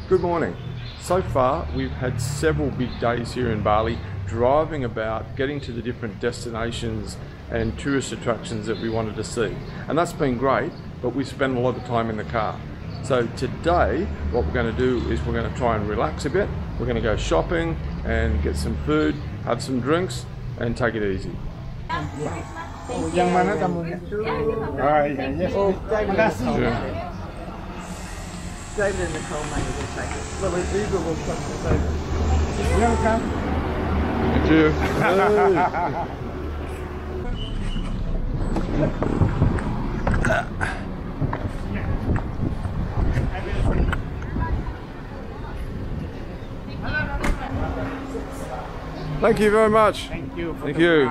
Good morning. So far we've had several big days here in Bali, driving about, getting to the different destinations and tourist attractions that we wanted to see. And that's been great, but we spent a lot of time in the car. So today what we're going to do is we're going to try and relax a bit. We're going to go shopping and get some food, have some drinks and take it easy. Yang mana tamunya? Ah, iya, yes. Terima kasih. David and Nicole money will take it. Well, Eva will come to David. You want to come? Thank you. Thank you very much. Thank you. Thank you.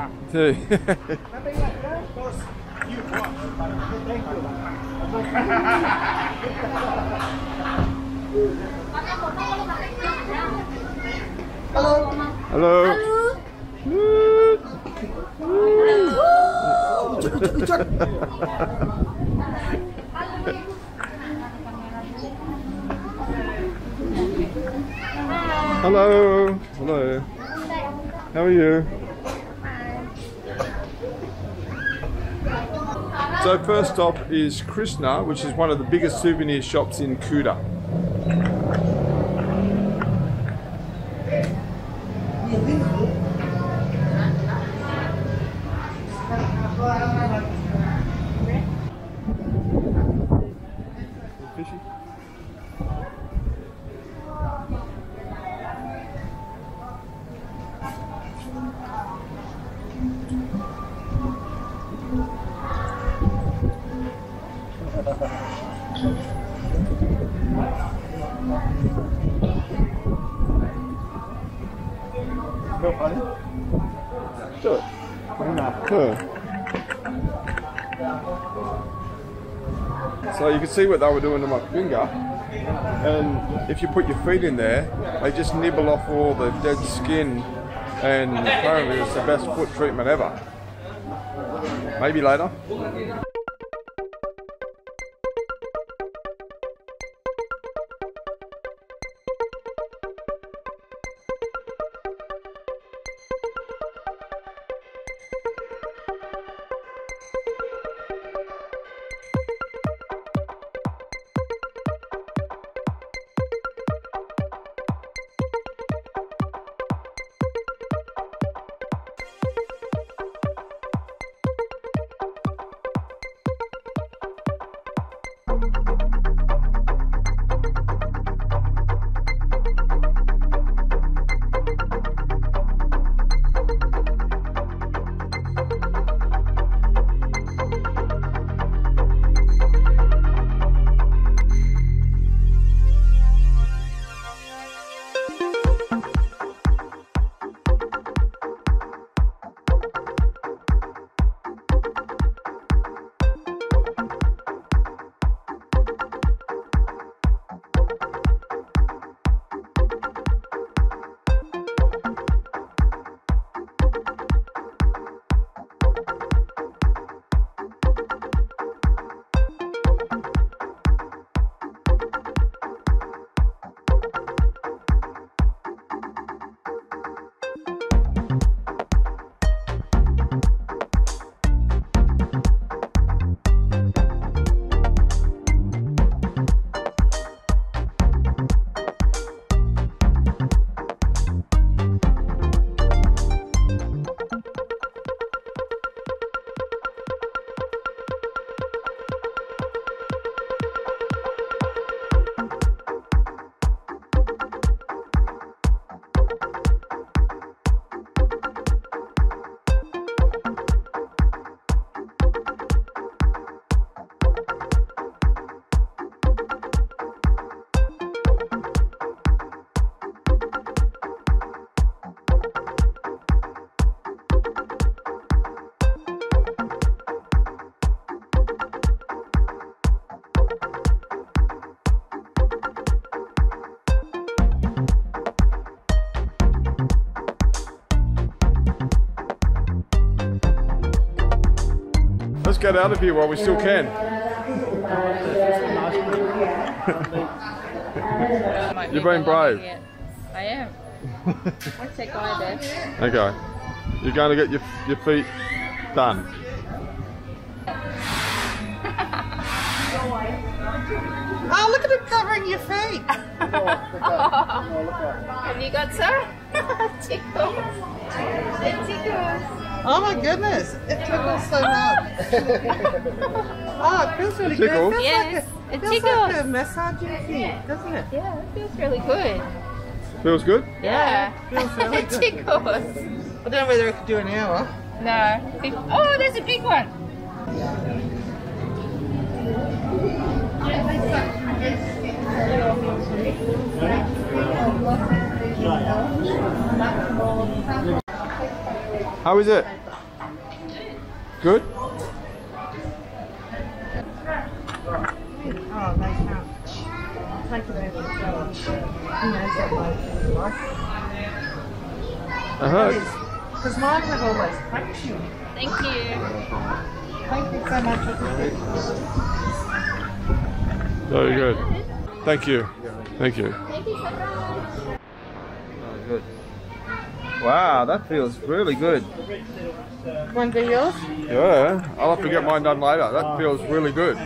Hello. Hello. Hello. Hello. How are you? So first stop is Krisna, which is one of the biggest souvenir shops in Kuta. Fishy? Sure. Sure. So you can see what they were doing to my finger, and if you put your feet in there, they just nibble off all the dead skin, and apparently it's the best foot treatment ever. Maybe later. Let's get out of here while we still can. You've been brave. I am. What's that guy there? Okay. You're going to get your feet done. Oh, look at it covering your feet. Have you got some? Tickles. It tickles. Oh my goodness, it tickles so much. Oh, it feels really good. Tickles? Yes, it feels tickles. like a massage your feet, doesn't it? Yeah, it feels really good. Feels good? Yeah. Feels really It good. tickles. I don't know whether I could do an hour. No. Oh, there's a big one. How is it? Good? Oh, they can't take it over the floor. Who knows what those like? I heard. Because mine have all those cracks in it. Thank you. Thank you so much. Very good. Thank you. Thank you. Thank you so much. Oh, good. Wow, that feels really good. Want to do yours? Yeah, I'll have to get mine done later. That feels really good.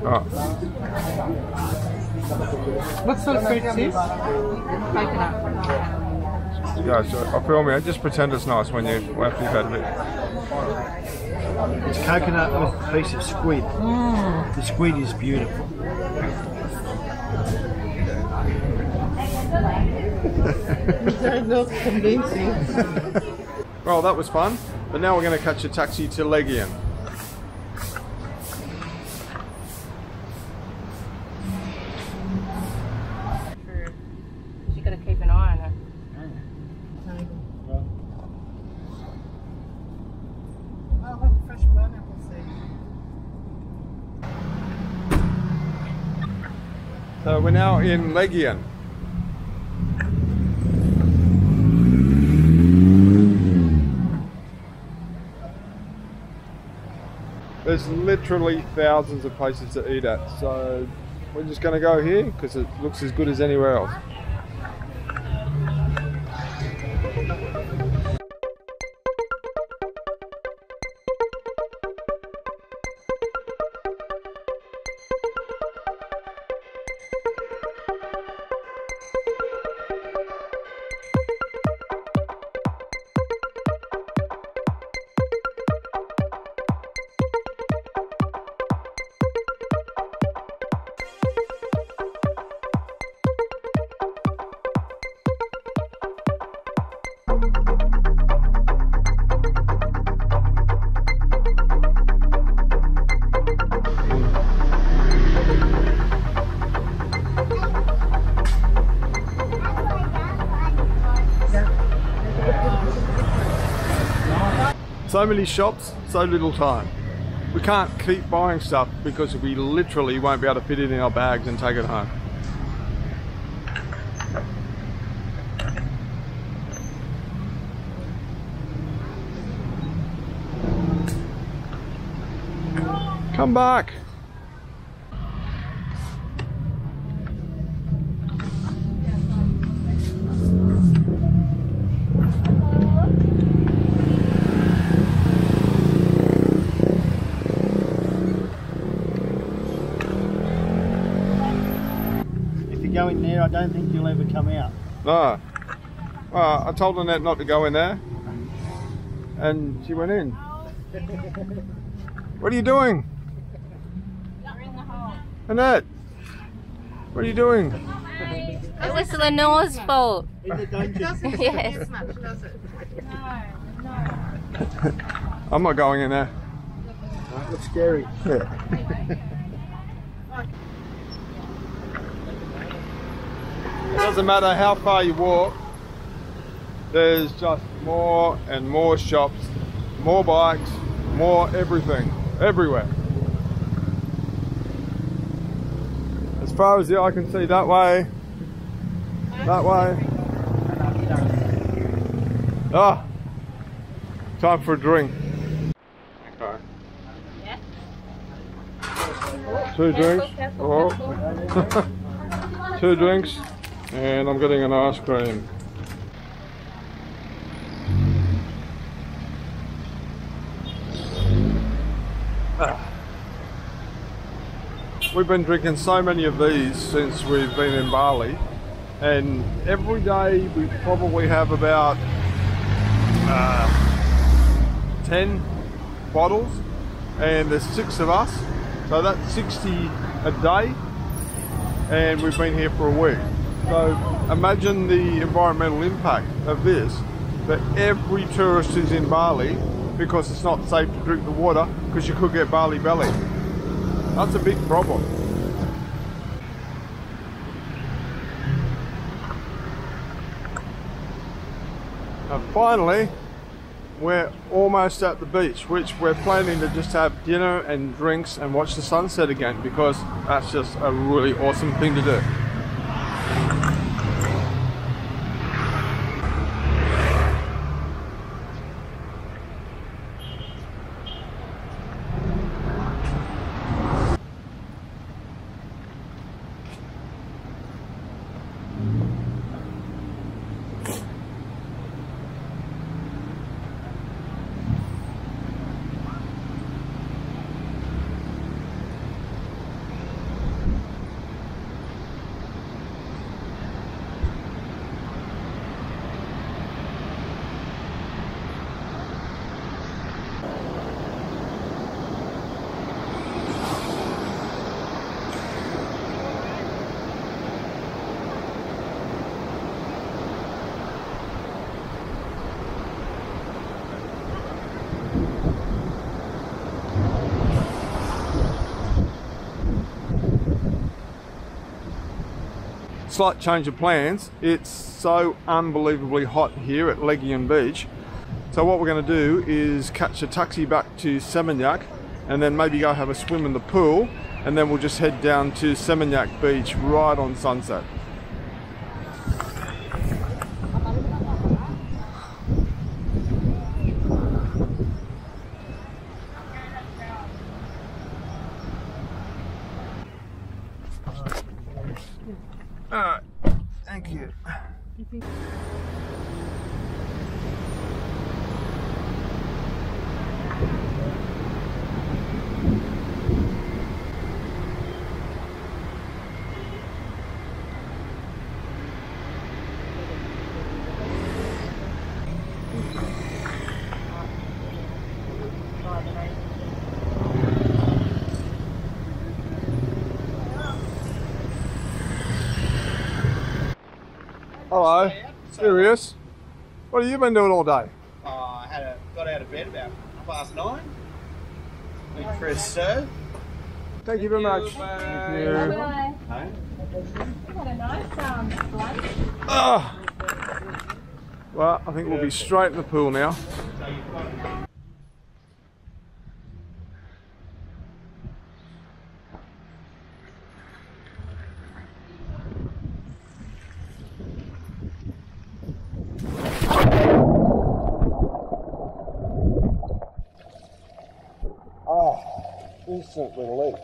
Oh. What sort of fruit is this? Coconut. Yeah, so I feel me. Just pretend it's nice when after you've had a bit. It's coconut with a piece of squid. The squid is beautiful. Don't look convincing. Well, that was fun. But now we're going to catch a taxi to Legian. You gotta keep an eye on her. Oh, look, fresh pineapple seeds. So we're now in Legian. There's literally thousands of places to eat at, so we're just going to go here because it looks as good as anywhere else. So many shops, so little time. We can't keep buying stuff because we literally won't be able to fit it in our bags and take it home. Come back! Go in there, I don't think you'll ever come out. No. I told Annette not to go in there. And she went in. What are you doing? We're in the hole. Annette! What are you doing? It was Lenore's fault. In the dungeon. Doesn't Yes. as much, does it? I'm not going in there. That looks scary. It doesn't matter how far you walk, there's just more and more shops, more bikes, more everything, everywhere. As far as the eye can see, that way, that way. Ah, time for a drink. 2 drinks. Careful, Oh. careful. 2 drinks, and I'm getting an ice cream. We've been drinking so many of these since we've been in Bali, and every day we probably have about 10 bottles, and there's 6 of us, so that's 60 a day, and we've been here for a week. So imagine the environmental impact of this for every tourist who's in Bali, because it's not safe to drink the water because you could get Bali belly. That's a big problem. And finally, we're almost at the beach, which we're planning to just have dinner and drinks and watch the sunset again, because that's just a really awesome thing to do. Slight change of plans. It's so unbelievably hot here at Legian Beach. So what we're going to do is catch a taxi back to Seminyak, and then maybe go have a swim in the pool, and then we'll just head down to Seminyak Beach right on sunset. Alright, thank you. Hello, serious? What have you been doing all day? I got out of bed about 9:30. Went for a surf. Thank you very much. Bye. Thank you. Bye. Hey? We had a nice lunch. Ah. Well, I think we'll be straight in the pool now. Oh, instant relief.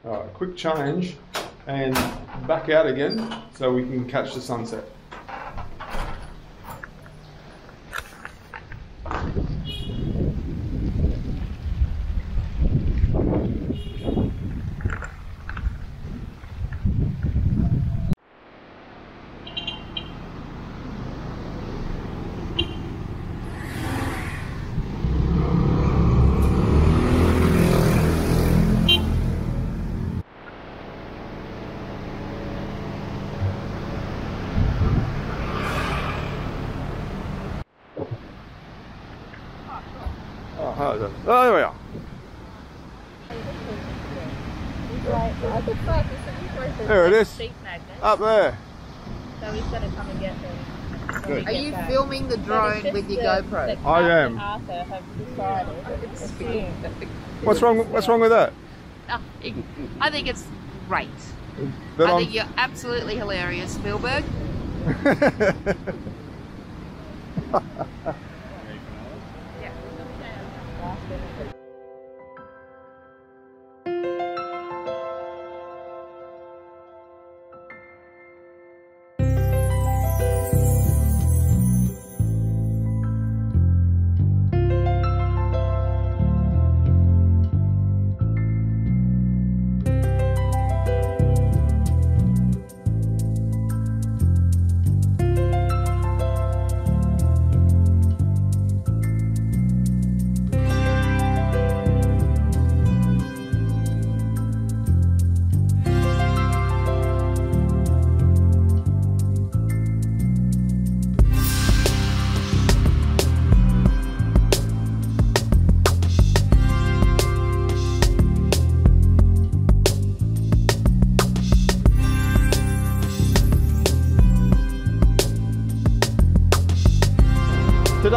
Alright, quick change and back out again so we can catch the sunset. Oh, there we are. There it is. Up there. So we've got to come and get them. Good. Are you filming the drone with your GoPro? I am. Arthur have decided What's wrong with that? I think it's great. That I I'm- think you're absolutely hilarious, Spielberg.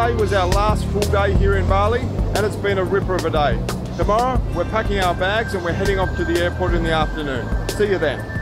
Yesterday was our last full day here in Bali, and it's been a ripper of a day. Tomorrow, we're packing our bags and we're heading off to the airport in the afternoon. See you then.